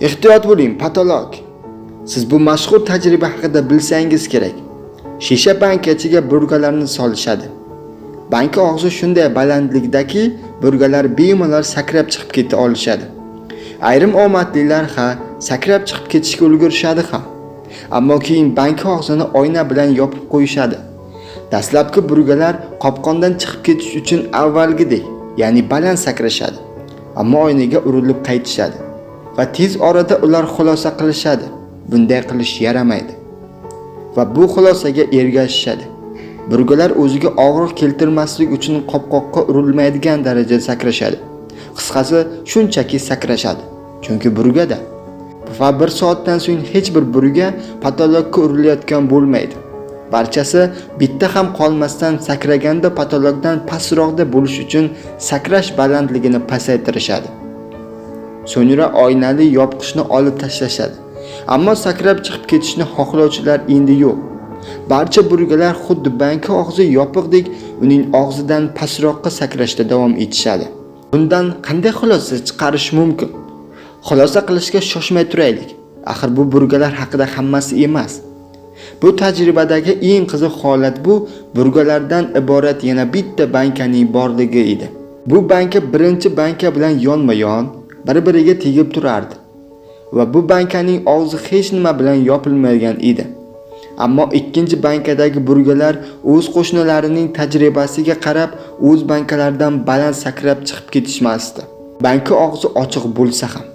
Ehtiyot bo'ling, patolog. Siz bu mashhur tajriba haqida bilsangiz kerak. Shisha banka ichiga burgalarni solishadi. Banka og'zi shunday balandlikdaki, burgalar bemalol sakrab chiqib keta olishadi. Ayrim omadlilar sakrab chiqib ketishga ulgurishadi ham. Ammo keyin banka og'zini oyna bilan yopib qo'yishadi. Dastlabki burgalar qopqondan chiqib ketish uchun avvalgidek, ya'ni baland sakrashadi. Ammo oynaga urilib qaytishadi va tez orada ular xulosa qilishadi. Bunday qilish yaramaydi. Va bu xulosaga ergashishadi. Burgalar o'ziga og'riq keltirmaslik uchun qopqoqqa urilmaydigan darajada sakrashadi. Qisqasi, shunchaki sakrashadi. Chunki burgada va 1 soatdan so'ng hech bir burga patologga urilayotgan bo'lmaydi. Barchasi bitta ham qolmasdan sakraganda patologdan pastroqda bo'lish uchun sakrash balandligini pasaytirishadi. So'ngra oynali yopqichni olib tashlashadi. Ammo sakrab chiqib ketishni xohlovchilar endi yo'q. Barcha burgalar xuddi banka og'zi yopiqdek uning og'zidan pastroqqa sakrashda davom etishadi. Bundan qanday xulosa chiqarish mumkin? Xulosa qilishga shoshmay turaylik. Axir bu burgalar haqida hammasi emas. Bu tajribadagi eng qiziq holat bu burgalardan iborat yana bitta bankaning borligi edi. Bu banka birinchi banka bilan yonma-yon bir-biriga tegib turardi. Va bu bankaning og'zi hech nima bilan yopilmagan edi. Ammo ikkinchi bankadagi burgalar o'z qo'shnilarining tajribasiga qarab o'z bankalardan baland sakrab chiqib ketishmasdi. Banka og'zi ochiq bo'lsa ham,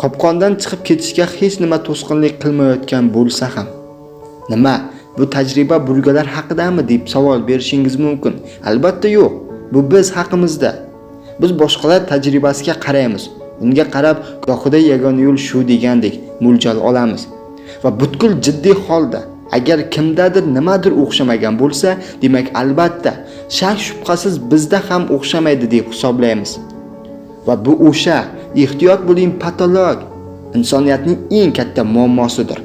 qopqondan chiqib ketishga hech nima to'sqinlik qilmayotgan bo'lsa ham. Nima? Bu tajriba burgalar haqidami deb savol berishingiz mumkin. Albatta yo'q. Bu biz haqimizda. Biz boshqalar tajribasiga qaraymiz. Unga qarab, gohida yagona yo'l shu degandek mo'ljal olamiz. Va butkul jiddiy holda agar kimdadir nimadir o'xshamagan bo'lsa, demak albatta shak shubhasiz bizda ham o'xshamaydi deb hisoblaymiz. Va bu o'sha ehtiyot bo'ling patolog insoniyatning eng katta muammosidir.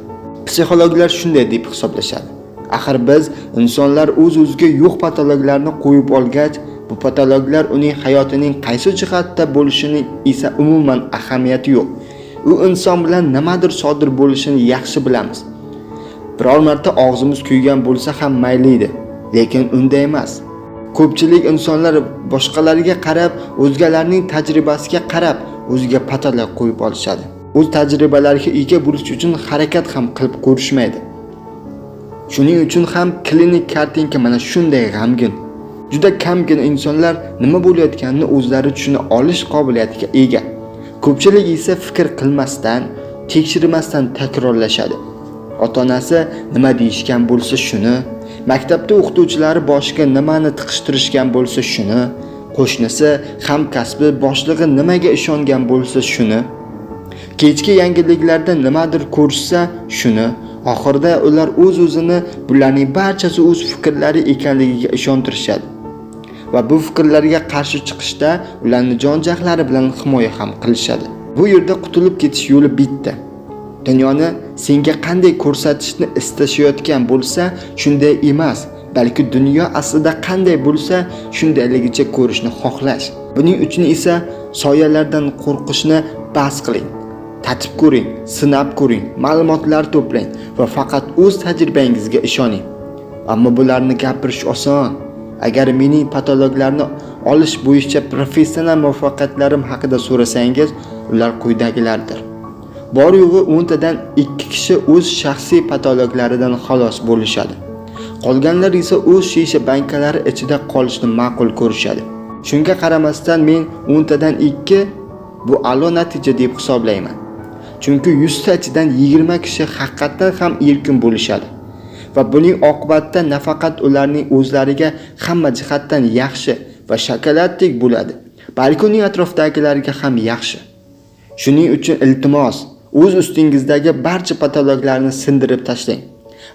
Psixologlar shunday deb hisoblashadi. Axir biz insonlar o'z-o'ziga yo'q patologlarni qo'yib olgach, bu patologlar uning hayotining qaysi jihatda bo'lishini esa umuman ahamiyati yo'q. U inson bilan nimadir sodir bo'lishini yaxshi bilamiz. Biror marta og'zimiz kuygan bo'lsa ham mayli edi, lekin unday emas. Ko'pchilik insonlar boshqalarga qarab, o'zgalarning tajribasiga qarab, o'ziga patolog qo'yib olishadi. O'z tajribalariga ega bo'lish uchun harakat ham qilib ko'rishmaydi. Shuning uchun ham klinik kartinka mana shunday g'amgin. Juda kamgina insonlar nima bo'layotganini o'zlari tushuna olish qobiliyatiga ega. Ko'pchilik esa fikr qilmasdan, tekshirmasdan takrorlashadi. Ota-onasi nima deyishgan bo'lsa shuni, maktabda o'qituvchilari boshiga nimani tiqishtirishgan bo'lsa shuni, qo'shnisi, hamkasbi, boshlig'i nimaga ishongan bo'lsa shuni, kechki yangiliklarda nimadir ko'rishsa shuni, oxirida ular o'z-o'zini bularning barchasi o'z fikrlari ekanligiga ishontirishadi. Va bu fikrlarga qarshi chiqishda ularni jon-jahlari bilan himoya ham qilishadi. Bu yerda qutulib ketish yo'li bitta. Dunyoni senga qanday ko'rsatishni istashayotgan bo'lsa, shunday emas, balki dunyo aslida qanday bo'lsa, shundayligicha ko'rishni xohlash. Buning uchun esa soyalardan qo'rqishni bas qiling. Tatib ko'ring, sinab ko'ring, ma'lumotlar to'plang va faqat o'z tajribangizga ishoning. Ammo bularni gapirish oson. Agar mening patologlarni olish bo'yicha professional muvaffaqiyatlarim haqida so'rasangiz, ular quyidagilardir. Bor yo'g'i 10 tadan 2 kishi o'z shaxsiy patologlaridan xalos bo'lishadi. Qolganlar esa o'z shisha bankalari ichida qolishni ma'qul ko'rishadi. Shunga qaramasdan men 10 tadan 2 bu a'lo natija deb hisoblayman. Chunki 100 ta ichidan 20 kishi haqiqatan ham erkin bo'lishadi. Va buning oqibatida nafaqat ularning o'zlariga hamma jihatdan yaxshi va shokoladdek bo'ladi, balki uning atrofidagilariga ham yaxshi. Shuning uchun iltimos, o'z ustingizdagi barcha patologlarni sindirib tashlang.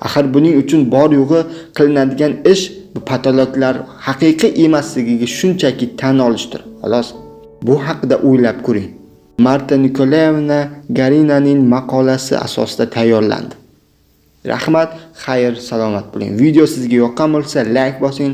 Axir buning uchun bor yo'g'i qilinadigan ish bu patologlar haqiqiy emasligiga shunchaki tan olishdir. Xolos, bu haqida o'ylab ko'ring. Marta Nikolayevna Garinaning maqolasi asosida tayyorlandi. Rahmat, xayr, salomat bo'ling. Video sizga yoqqan bo'lsa, like bosing.